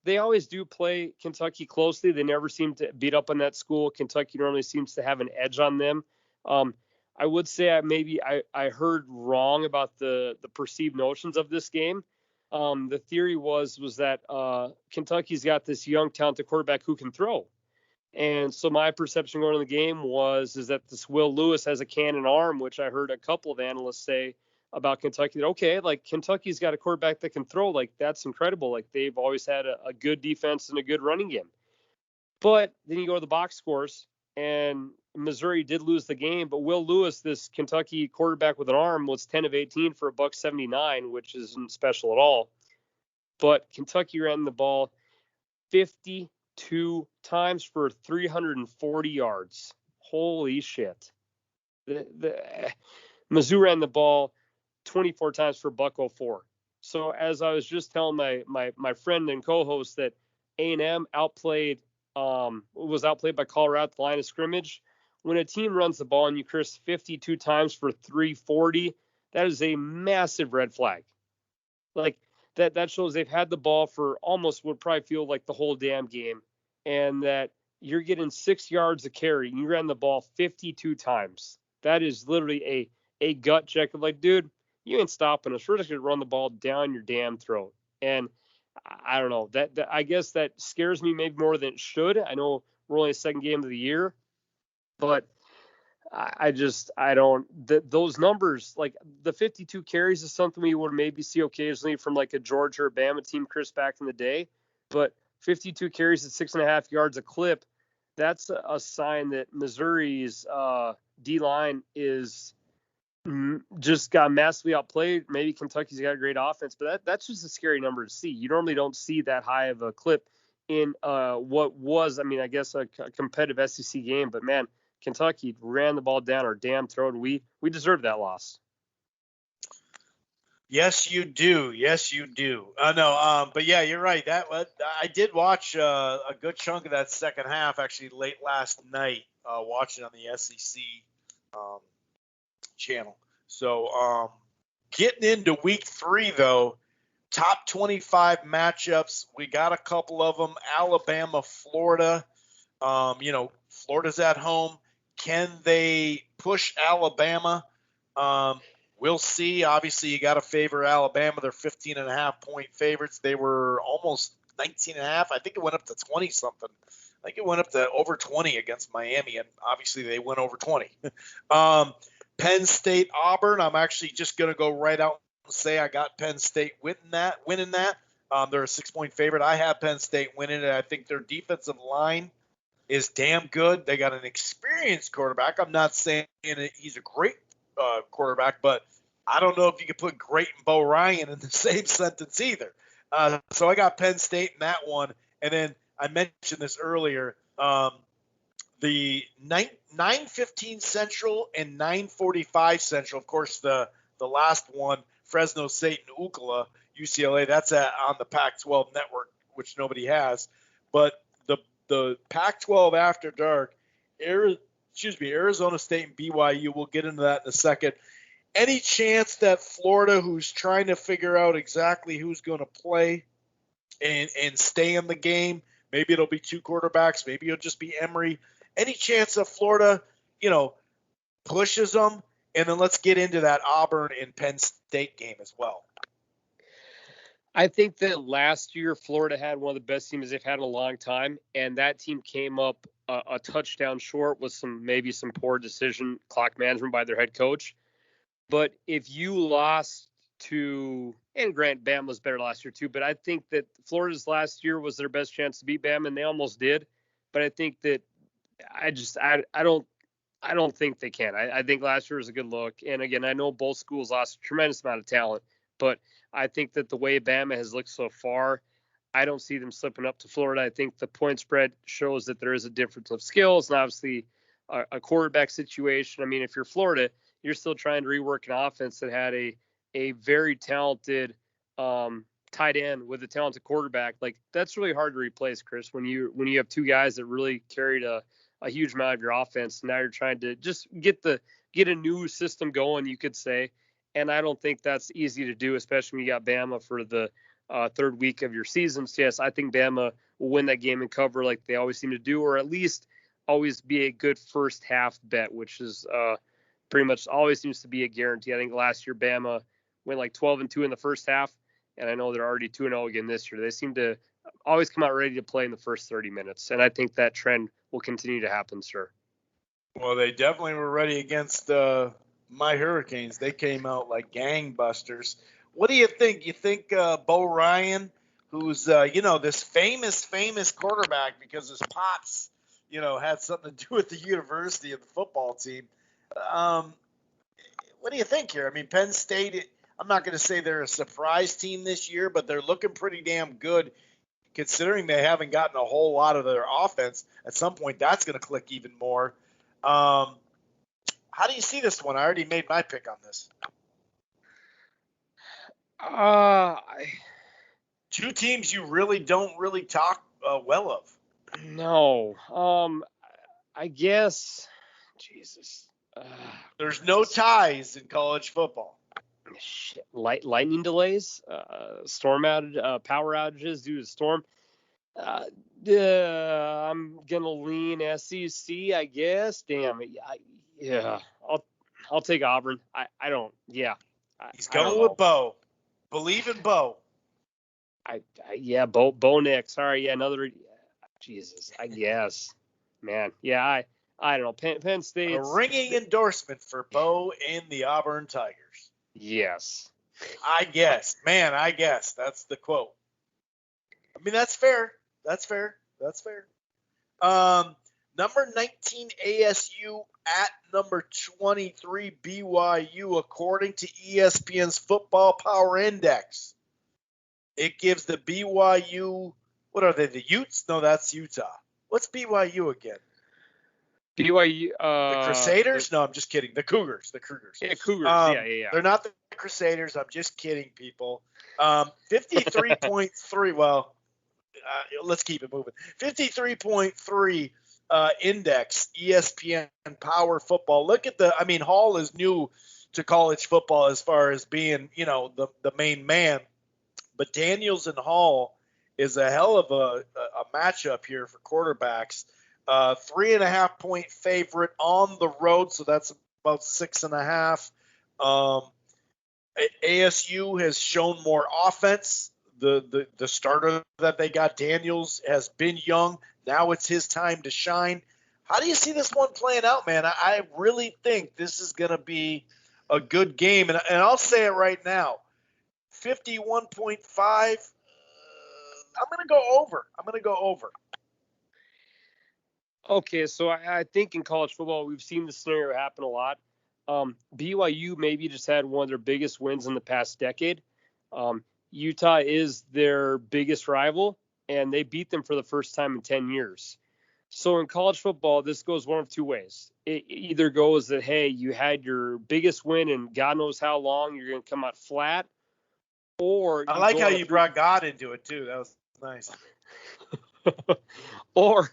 They always do play Kentucky closely. They never seem to beat up on that school. Kentucky normally seems to have an edge on them. I would say I heard wrong about the perceived notions of this game. The theory was that Kentucky's got this young talented quarterback who can throw. And so my perception going into the game is that this Will Lewis has a cannon arm, which I heard a couple of analysts say about Kentucky. That, okay, like Kentucky's got a quarterback that can throw. Like, that's incredible. Like, they've always had a good defense and a good running game. But then you go to the box scores, and Missouri did lose the game. But Will Lewis, this Kentucky quarterback with an arm, was 10 of 18 for $179, which isn't special at all. But Kentucky ran the ball 52 times for 340 yards. Holy shit. Mizzou ran the ball 24 times for $104. So as I was just telling my friend and co-host that A&M was outplayed by Colorado at the line of scrimmage. When a team runs the ball and you Chris 52 times for 340, that is a massive red flag. Like, that shows they've had the ball for almost would probably feel like the whole damn game, and that you're getting 6 yards a carry and you ran the ball 52 times. That is literally a gut check of like, dude, you ain't stopping us. We're just going to run the ball down your damn throat. And I don't know, that I guess that scares me maybe more than it should. I know we're only a second game of the year, but those numbers, like the 52 carries is something we would maybe see occasionally from like a Georgia or Bama team, Chris, back in the day. But 52 carries at 6.5 yards a clip, that's a sign that Missouri's D-line is just got massively outplayed. Maybe Kentucky's got a great offense, but that's just a scary number to see. You normally don't see that high of a clip in what was, I guess, a competitive SEC game. But man, Kentucky ran the ball down our damn throat, and we deserved that loss. Yes, you do. Yes, you do. But yeah, you're right. I did watch a good chunk of that second half actually late last night, watching on the SEC channel. So getting into week 3 though, top 25 matchups. We got a couple of them. Alabama, Florida. Florida's at home. Can they push Alabama? We'll see. Obviously, you got to favor Alabama. They're 15.5-point favorites. They were almost 19.5. I think it went up to 20-something. I think it went up to over 20 against Miami, and obviously they went over 20. Penn State, Auburn. I'm actually just going to go right out and say I got Penn State winning that. They're a 6-point favorite. I have Penn State winning it. I think their defensive line is damn good. They got an experienced quarterback. I'm not saying he's a great quarterback, but I don't know if you could put great and Bo Ryan in the same sentence either. So I got Penn State in that one. And then I mentioned this earlier, the 9:15 Central and 9:45 Central. Of course, the last one, Fresno State and UCLA, that's on the Pac-12 network, which nobody has. But the Pac-12 after dark, Arizona State and BYU, we'll get into that in a second. Any chance that Florida, who's trying to figure out exactly who's going to play and stay in the game, maybe it'll be 2 quarterbacks, maybe it'll just be Emory. Any chance that Florida, pushes them? And then let's get into that Auburn and Penn State game as well. I think that last year Florida had one of the best teams they've had in a long time, and that team came up a touchdown short with some poor decision clock management by their head coach. But if you lost to, and Grant, Bama was better last year too, but I think that Florida's last year was their best chance to beat Bama, and they almost did. But I think that I don't think they can. I think last year was a good look. And again, I know both schools lost a tremendous amount of talent, but I think that the way Bama has looked so far, I don't see them slipping up to Florida. I think the point spread shows that there is a difference of skills and obviously a quarterback situation. I mean, if you're Florida, you're still trying to rework an offense that had a very talented tight end with a talented quarterback. Like, that's really hard to replace, Chris, when you have 2 guys that really carried a huge amount of your offense. Now you're trying to just get a new system going, you could say. And I don't think that's easy to do, especially when you got Bama for the third week of your season. So yes, I think Bama will win that game and cover like they always seem to do, or at least always be a good first half bet, which is pretty much always seems to be a guarantee. I think last year Bama went like 12-2 in the first half, and I know they're already 2-0 again this year. They seem to always come out ready to play in the first 30 minutes. And I think that trend will continue to happen, sir. Well, they definitely were ready against my Hurricanes. They came out like gangbusters. What do you think? You think Bo Ryan, who's this famous quarterback because his pops, had something to do with the university and the football team. What do you think here? I mean, Penn State, I'm not going to say they're a surprise team this year, but they're looking pretty damn good considering they haven't gotten a whole lot of their offense. At some point, that's going to click even more. How do you see this one? I already made my pick on this. Two teams you really don't really talk well of. No. I guess. Jesus. There's no ties in college football. Shit. Lightning delays, storm outage, power outages due to storm. I'm gonna lean SEC, I guess. Damn it. I'll take Auburn. I don't. Yeah. He's going with Bo. Believe in Bo. Bo Nix. Sorry. Yeah. Another. Jesus. I guess. Man. Yeah. I don't know. Penn State. A ringing endorsement for Bo and the Auburn Tigers. Yes. I guess. Man, I guess. That's the quote. I mean, that's fair. That's fair. Number 19 ASU at number 23 BYU, according to ESPN's Football Power Index. It gives the BYU, what are they, the Utes? No, that's Utah. What's BYU again? BYU. The Crusaders? No, I'm just kidding. The Cougars. Yeah, Cougars. Yeah. They're not the Crusaders. I'm just kidding, people. 53.3. Well, let's keep it moving. 53.3 index, ESPN Power Football. Look at Hall is new to college football as far as being, the main man. But Daniels and Hall is a hell of a matchup here for quarterbacks. 3.5 point favorite on the road, so that's about 6.5. ASU has shown more offense. The starter that they got, Daniels, has been young. Now it's his time to shine. How do you see this one playing out, man? I really think this is going to be a good game, and I'll say it right now. 51.5. I'm going to go over. Okay, so I think in college football we've seen this scenario happen a lot. BYU maybe just had one of their biggest wins in the past decade. Utah is their biggest rival, and they beat them for the first time in 10 years. So in college football, this goes one of two ways. It either goes that, hey, you had your biggest win and God knows how long, you're going to come out flat, or I like how you brought God into it too. That was nice. or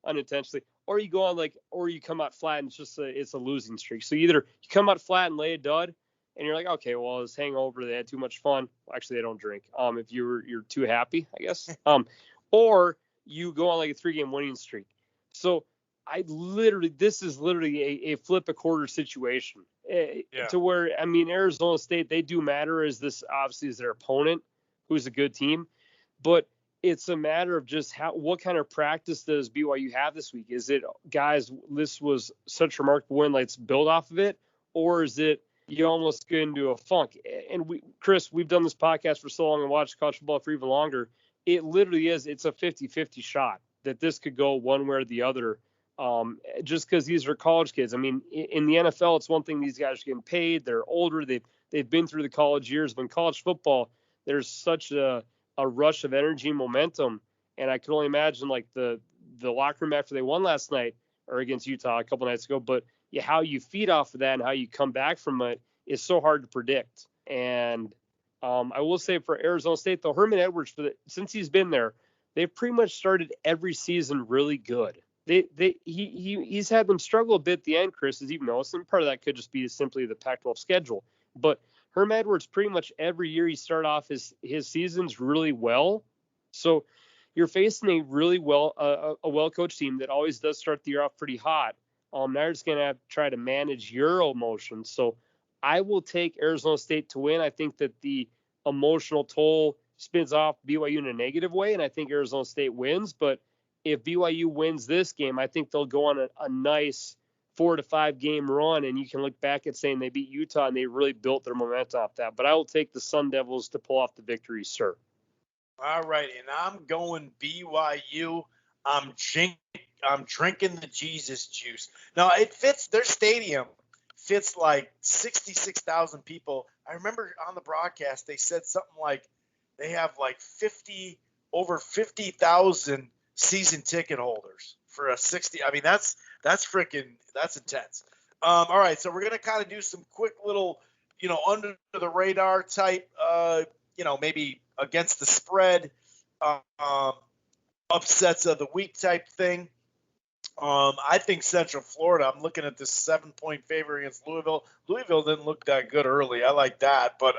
unintentionally, or you go on or you come out flat and it's a losing streak. So either you come out flat and lay a dud, and you're like, okay, well, it's hangover. They had too much fun. Well, actually, they don't drink. If you're too happy, I guess. Or you go on like a 3-game winning streak. So this is literally a flip a quarter situation to where, Arizona State, they do matter as this obviously is their opponent, who's a good team, but it's a matter of just what kind of practice does BYU have this week? Is it, guys, this was such a remarkable win, let's build off of it, or is it you almost get into a funk? And Chris, we've done this podcast for so long and watched college football for even longer. It literally is. It's a 50-50 shot that this could go one way or the other. Just because these are college kids. In the NFL, it's one thing. These guys are getting paid. They're older. They've been through the college years. But in college football, there's such a rush of energy and momentum. And I can only imagine the locker room after they won last night or against Utah a couple nights ago. But how you feed off of that and how you come back from it is so hard to predict. And I will say for Arizona State, though, Herman Edwards, since he's been there, they've pretty much started every season really good. He's had them struggle a bit at the end, Chris, as you know. Some part of that could just be simply the Pac-12 schedule. But Herman Edwards, pretty much every year he started off his seasons really well. So you're facing a really well-coached team that always does start the year off pretty hot. Now you're just going to have to try to manage your emotions. So I will take Arizona State to win. I think that the emotional toll spins off BYU in a negative way, and I think Arizona State wins. But if BYU wins this game, I think they'll go on a nice 4 to 5 game run, and you can look back at saying they beat Utah and they really built their momentum off that. But I will take the Sun Devils to pull off the victory, sir. All right, and I'm going BYU. I'm drinking the Jesus juice. Now, it fits their stadium. Fits like 66,000 people. I remember on the broadcast they said something like they have like over 50,000 season ticket holders for a 60. I mean, that's intense. All right, so we're gonna kind of do some quick little, under the radar type, maybe against the spread, upsets of the week type thing. I think Central Florida, I'm looking at this 7-point favor against Louisville. Louisville didn't look that good early. I like that. But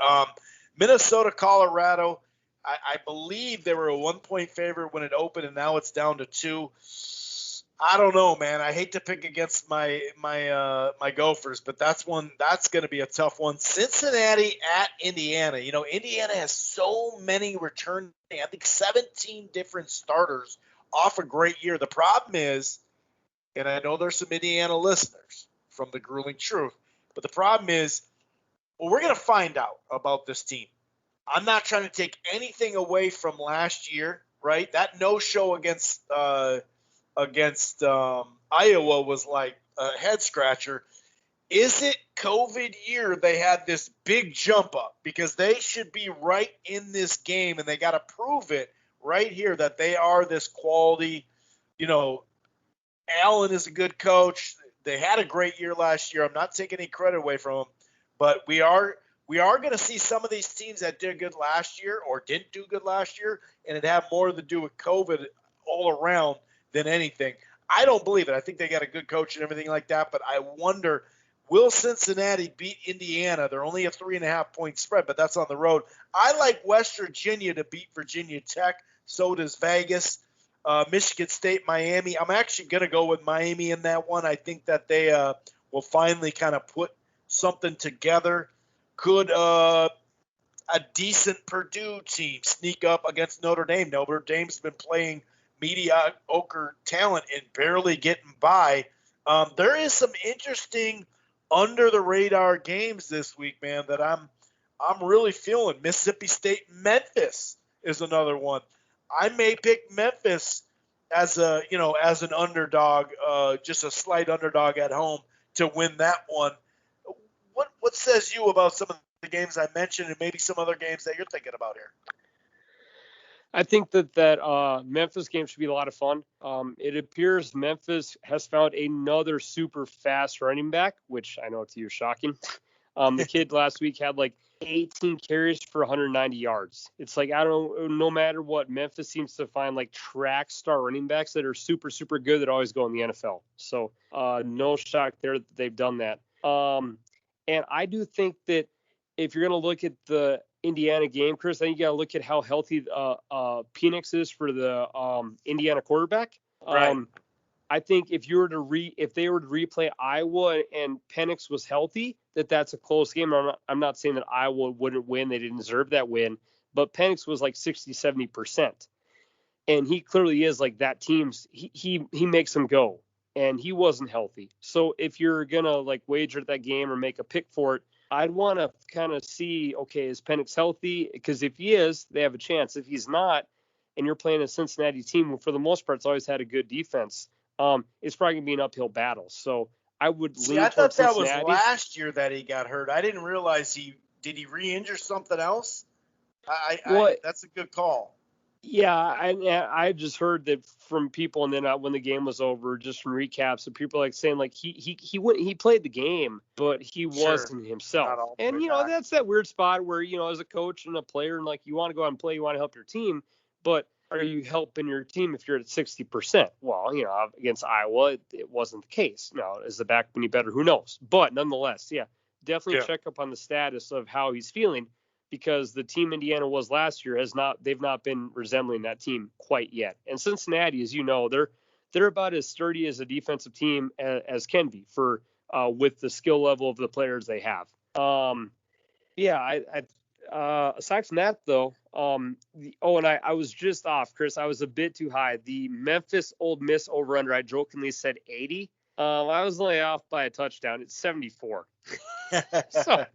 Minnesota, Colorado, I believe they were a 1-point favorite when it opened, and now it's down to 2. I don't know, man. I hate to pick against my Gophers, but that's going to be a tough one. Cincinnati at Indiana. Indiana has so many returning, I think 17 different starters off a great year. The problem is, and I know there's some Indiana listeners from the Grueling Truth, but the problem is, we're going to find out about this team. I'm not trying to take anything away from last year, right? That no-show against Iowa was like a head-scratcher. Is it COVID year they had this big jump up? Because they should be right in this game, and they got to prove it right here that they are this quality, Allen is a good coach. They had a great year last year. I'm not taking any credit away from them, but we are going to see some of these teams that did good last year or didn't do good last year, and it had more to do with COVID all around than anything. I don't believe it. I think they got a good coach and everything like that, but I wonder, will Cincinnati beat Indiana? They're only a 3.5-point spread, but that's on the road. I like West Virginia to beat Virginia Tech. So does Vegas. Michigan State, Miami. I'm actually going to go with Miami in that one. I think that they will finally kind of put something together. Could a decent Purdue team sneak up against Notre Dame? Notre Dame's been playing mediocre talent and barely getting by. There is some interesting under-the-radar games this week, man, that I'm really feeling. Mississippi State, Memphis is another one. I may pick Memphis as an underdog, just a slight underdog at home to win that one. What says you about some of the games I mentioned and maybe some other games that you're thinking about here? I think that Memphis game should be a lot of fun. It appears Memphis has found another super fast running back, which I know to you is shocking. The kid last week had like 18 carries for 190 yards. It's like, I don't know, no matter what, Memphis seems to find like track star running backs that are super, super good that always go in the NFL. So no shock there that they've done that. And I do think that if you're going to look at the Indiana game, Chris, I think you got to look at how healthy Penix is for the Indiana quarterback. Right. I think if they were to replay Iowa and Penix was healthy, that's a close game. I'm not saying that Iowa wouldn't win. They didn't deserve that win, but Penix was like 60-70%. And he clearly is like that team's, he makes them go, and he wasn't healthy. So if you're going to like wager that game or make a pick for it, I'd want to kind of see, okay, is Penix healthy? Because if he is, they have a chance. If he's not, and you're playing a Cincinnati team, for the most part, it's always had a good defense, it's probably going to be an uphill battle. So I would lean I thought towards that Cincinnati. was last year that he got hurt. I didn't realize did he re-injure something else? That's a good call. Yeah, I just heard that from people, and then when the game was over, just from recaps, and people like saying like he played the game, but he wasn't himself. And that's that weird spot where as a coach and a player, and like you want to go out and play, you want to help your team, but are you helping your team if you're at 60%? Well, against Iowa, it wasn't the case. Now, is the back any better? Who knows? But nonetheless, definitely check up on the status of how he's feeling, because the team Indiana was last year they've not been resembling that team quite yet. And Cincinnati, as you know, they're about as sturdy as a defensive team as can be for with the skill level of the players they have. Aside from that, though, and I was just off, Chris. I was a bit too high. The Memphis Ole Miss over/under, I jokingly said 80. I was only off by a touchdown. It's 74. So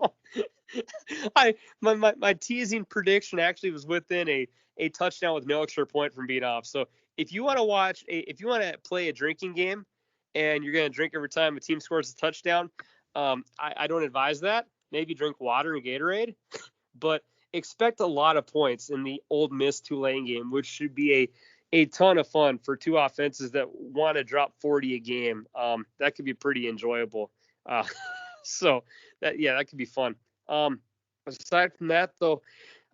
my teasing prediction actually was within a touchdown with no extra point from being off. So if you want to play a drinking game and you're going to drink every time a team scores a touchdown, I don't advise that. Maybe drink water and Gatorade, but expect a lot of points in the Ole Miss Tulane game, which should be a ton of fun for two offenses that want to drop 40 a game. That could be pretty enjoyable. So that could be fun. Aside from that, though,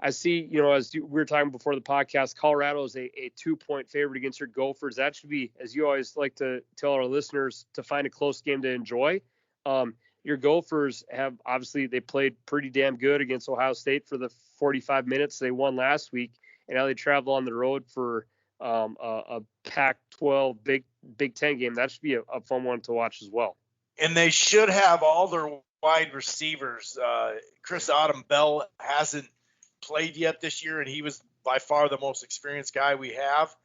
I see, we were talking before the podcast, Colorado is a 2-point favorite against your Gophers. That should be, as you always like to tell our listeners, to find a close game to enjoy. Your Gophers they played pretty damn good against Ohio State for the 45 minutes they won last week, and now they travel on the road for a Pac-12 Big Ten game. That should be a fun one to watch as well. And they should have all their wide receivers. Chris Bell hasn't played yet this year, and he was by far the most experienced guy we have.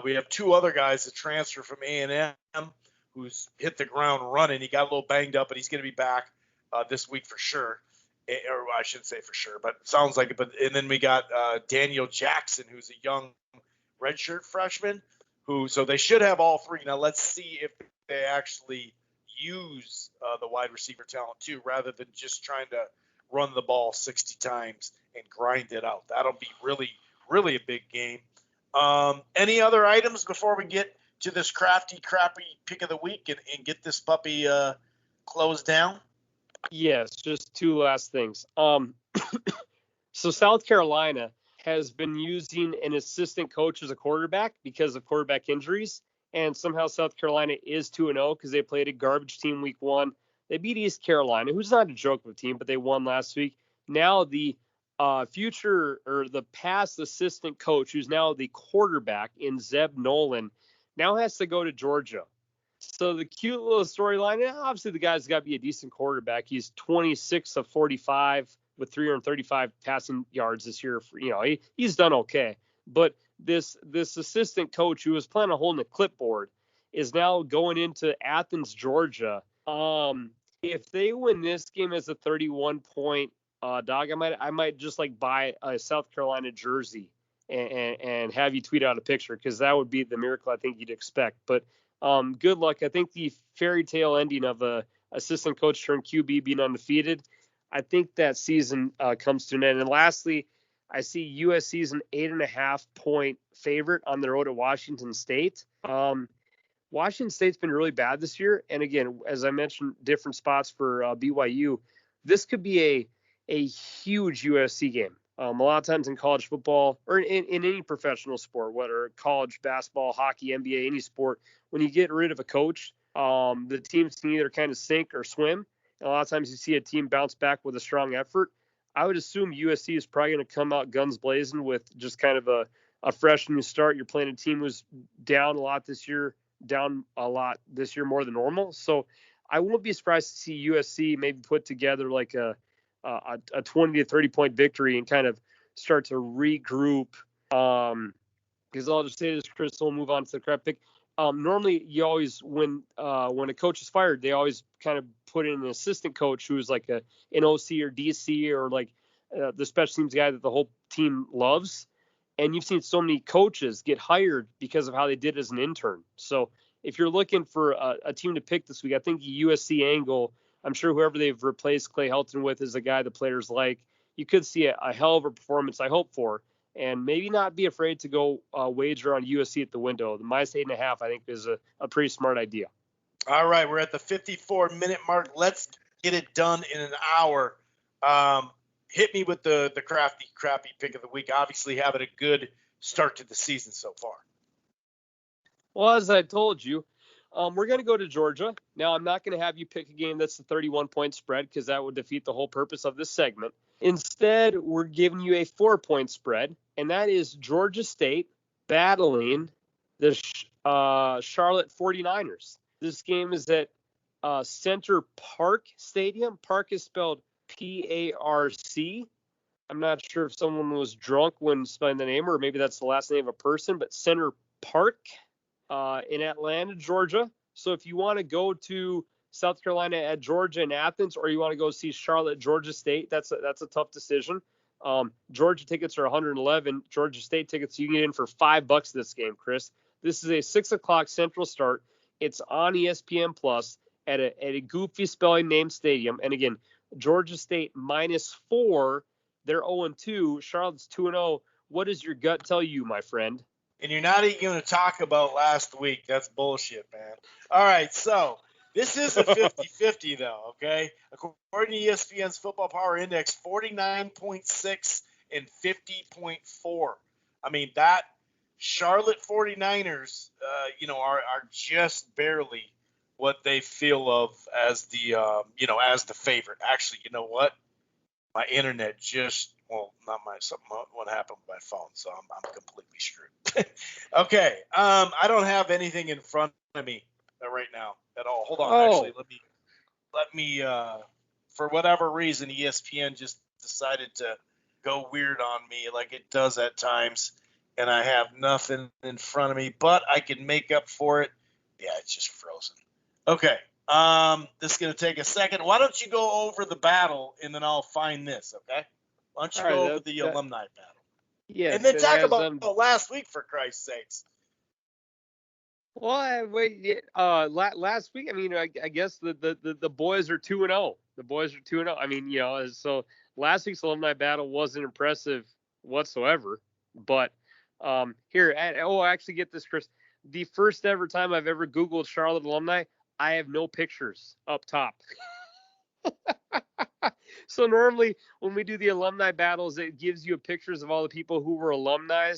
We have two other guys that transfer from A&M who's hit the ground running. He got a little banged up, but he's going to be back this week for sure. Or I shouldn't say for sure, but it sounds like it. And then we got Daniel Jackson, who's a young redshirt freshman. So they should have all three. Now let's see if they actually use the wide receiver talent too, rather than just trying to run the ball 60 times and grind it out. That'll be really, really a big game. Any other items before we get to this crappy pick of the week and get this puppy closed down? Yes, just two last things. So South Carolina has been using an assistant coach as a quarterback because of quarterback injuries, and somehow South Carolina is 2-0 because they played a garbage team week 1. They beat East Carolina, who's not a joke of a team, but they won last week. Now the the past assistant coach, who's now the quarterback in Zeb Nolan, now has to go to Georgia. So the cute little storyline, obviously the guy's got to be a decent quarterback. He's 26 of 45 with 335 passing yards this year. He's done okay. But this assistant coach who was planning on holding a clipboard is now going into Athens, Georgia. If they win this game as a 31-point dog, I might just buy a South Carolina jersey and have you tweet out a picture, because that would be the miracle I think you'd expect. But good luck. I think the fairy tale ending of a assistant coach turned QB being undefeated, I think that season comes to an end. And lastly, I see USC's an 8.5-point favorite on the road at Washington State. Washington State's been really bad this year. And again, as I mentioned, different spots for BYU. This could be a huge USC game. A lot of times in college football or in any professional sport, whether college, basketball, hockey, NBA, any sport, when you get rid of a coach, the teams can either kind of sink or swim. And a lot of times you see a team bounce back with a strong effort. I would assume USC is probably going to come out guns blazing with just kind of a fresh new start. You're playing a team who's down a lot this year more than normal. So I won't be surprised to see USC maybe put together like a 20 to 30 point victory and kind of start to regroup. Because I'll just say this, Chris, we'll move on to the crap pick. Normally you always, when a coach is fired, they always kind of put in an assistant coach who's like an OC or DC or the special teams guy that the whole team loves. And you've seen so many coaches get hired because of how they did as an intern. So if you're looking for a team to pick this week, I think the USC angle, I'm sure whoever they've replaced Clay Helton with is a guy the players like. You could see a hell of a performance, I hope for, and maybe not be afraid to go wager on USC at the window. The minus 8.5, I think, is a pretty smart idea. All right, we're at the 54-minute mark. Let's get it done in an hour. Hit me with the crappy pick of the week. Obviously having a good start to the season so far. Well, as I told you, we're going to go to Georgia. Now, I'm not going to have you pick a game that's the 31-point spread because that would defeat the whole purpose of this segment. Instead, we're giving you a 4-point spread, and that is Georgia State battling the Charlotte 49ers. This game is at Center Parc Stadium. Park is spelled Parc. I'm not sure if someone was drunk when spelling the name, or maybe that's the last name of a person, but Center Parc in Atlanta, Georgia. So if you want to go to South Carolina at Georgia and Athens, or you want to go see Charlotte, Georgia State, that's a tough decision. Georgia tickets are 111. Georgia State tickets you can get in for $5 this game, Chris. This is a 6 o'clock Central start. It's on ESPN Plus at a goofy spelling named stadium. And again, Georgia State -4. They're 0-2. Charlotte's 2-0. What does your gut tell you, my friend? And you're not even going to talk about last week. That's bullshit, man. All right, so this is a 50-50, though, okay? According to ESPN's Football Power Index, 49.6 and 50.4. I mean, that Charlotte 49ers, are just barely what they feel of as the, as the favorite. Actually, you know what? My internet what happened with my phone, so I'm completely screwed. Okay, I don't have anything in front of me right now at all. Hold on, actually, let me for whatever reason, ESPN just decided to go weird on me like it does at times, and I have nothing in front of me, but I can make up for it. Yeah, it's just frozen. Okay. This is going to take a second. Why don't you go over the battle, and then I'll find this, okay? Why don't you go over the alumni battle? Yeah. And then talk about last week, for Christ's sakes. Well, last week, I mean, I guess the boys are 2-0. The boys are 2-0. I mean, so last week's alumni battle wasn't impressive whatsoever. But actually get this, Chris. The first ever time I've ever Googled Charlotte alumni, I have no pictures up top. So normally when we do the alumni battles, it gives you pictures of all the people who were alumni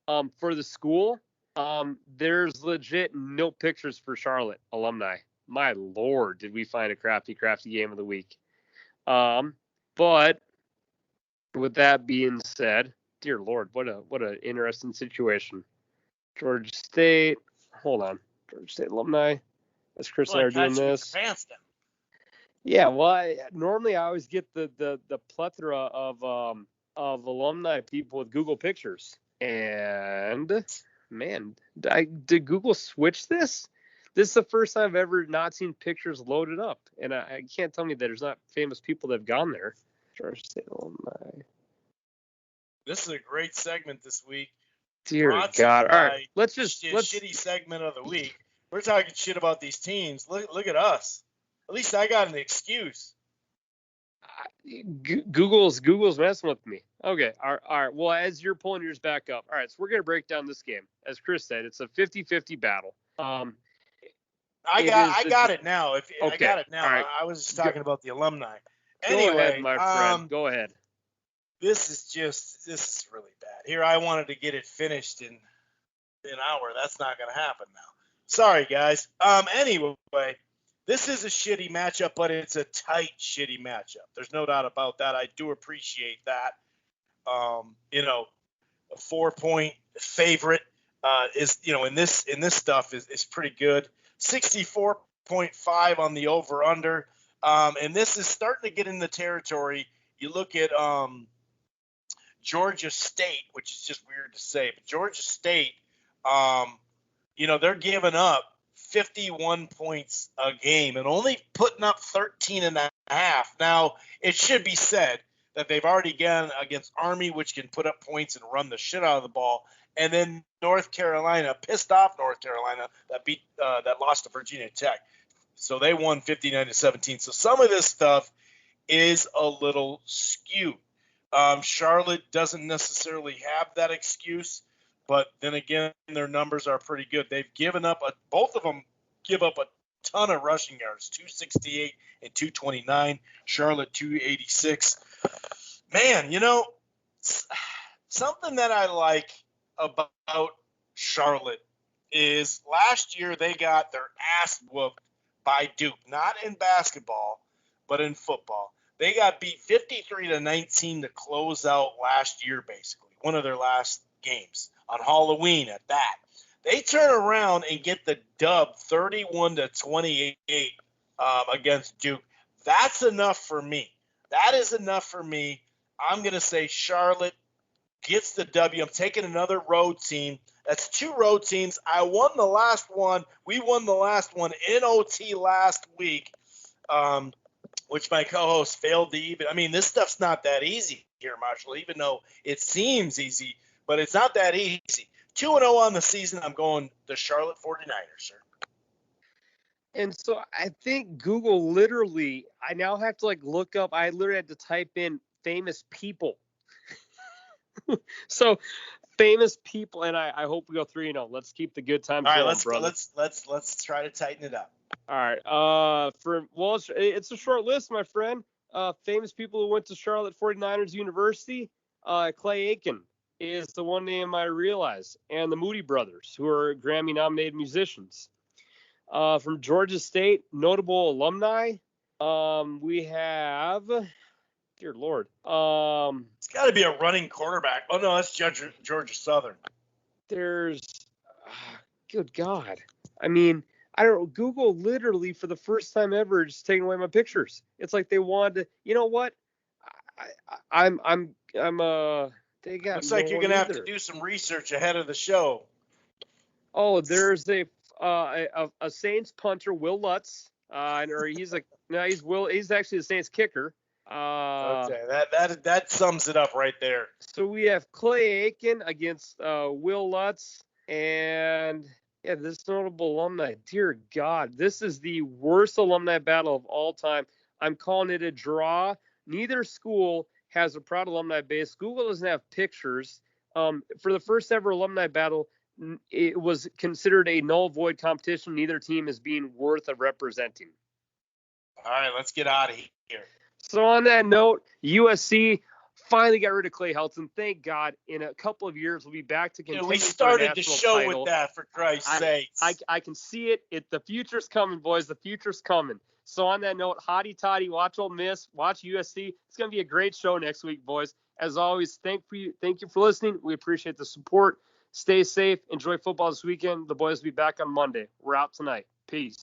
for the school. There's legit no pictures for Charlotte alumni. My Lord, did we find a crafty game of the week. But with that being said, dear Lord, what a interesting situation. Georgia State, hold on. Georgia State alumni. As Chris and I are doing this. Yeah, well, normally I always get the plethora of alumni people with Google Pictures. And man, did Google switch this? This is the first time I've ever not seen pictures loaded up, and I can't tell me that there's not famous people that have gone there. Georgia State alumni. This is a great segment this week. Dear God! All right, let's shitty segment of the week. We're talking shit about these teams. Look at us. At least I got an excuse. Google's messing with me. Okay. All right. Well, as you're pulling yours back up. All right. So we're going to break down this game. As Chris said, it's a 50-50 battle. I got it now. Okay. I got it now. Right. I was just talking about the alumni. Anyway, go ahead, my friend. Go ahead. This is really bad. Here, I wanted to get it finished in an hour. That's not going to happen now. Sorry, guys. Anyway, this is a shitty matchup, but it's a tight, shitty matchup. There's no doubt about that. I do appreciate that. A 4-point favorite is, in this stuff is pretty good. 64.5 on the over/under, and this is starting to get in the territory. You look at Georgia State, which is just weird to say, but Georgia State, they're giving up 51 points a game and only putting up 13.5. Now, it should be said that they've already gone against Army, which can put up points and run the shit out of the ball, and then North Carolina, pissed off North Carolina, that lost to Virginia Tech. So they won 59-17. So some of this stuff is a little skewed. Charlotte doesn't necessarily have that excuse. But then again, their numbers are pretty good. They've both of them give up a ton of rushing yards, 268 and 229. Charlotte 286. Man, something that I like about Charlotte is last year they got their ass whooped by Duke, not in basketball, but in football. They got beat 53-19 to close out last year, basically, one of their last games. On Halloween at that. They turn around and get the dub 31-28 against Duke. That's enough for me. That is enough for me I'm going to say Charlotte gets the W. I'm taking another road team. That's 2 road teams. I won the last one. We won the last one in OT last week, which my co-host failed to even. I mean, this stuff's not that easy here, Marshall, even though it seems easy, but it's not that easy. 2-0 on the season. I'm going the Charlotte 49ers, sir. And so I think Google literally, I now have to look up, I literally had to type in famous people. So famous people, and I hope we go 3-0. Let's keep the good times going, brother. Let's try to tighten it up. All right. It's a short list, my friend. Famous people who went to Charlotte 49ers University. Clay Aiken is the one name I realize, and the Moody Brothers, who are Grammy-nominated musicians. From Georgia State, notable alumni. We have, dear Lord. It's got to be a running quarterback. Oh no, that's Georgia Southern. There's, good God. I mean, I don't know. Google literally for the first time ever just taking away my pictures. It's like they wanted to. You know what? They got. Looks like you're gonna have to do some research ahead of the show. Oh, there's a Saints punter, Will Lutz. He's actually the Saints kicker. Okay, that sums it up right there. So we have Clay Aiken against Will Lutz, and yeah, this notable alumni. Dear God, this is the worst alumni battle of all time. I'm calling it a draw. Neither school has a proud alumni base. Google doesn't have pictures. For the first ever alumni battle, it was considered a null void competition. Neither team is being worth of representing. All right, let's get out of here. So on that note, USC finally got rid of Clay Helton. Thank God. In a couple of years, we'll be back to contending. We started the show title. with that, for Christ's sake. I can see it. The future's coming, boys. The future's coming. So on that note, hotty toddy, watch Ole Miss, watch USC. It's going to be a great show next week, boys. As always, thank you for listening. We appreciate the support. Stay safe. Enjoy football this weekend. The boys will be back on Monday. We're out tonight. Peace.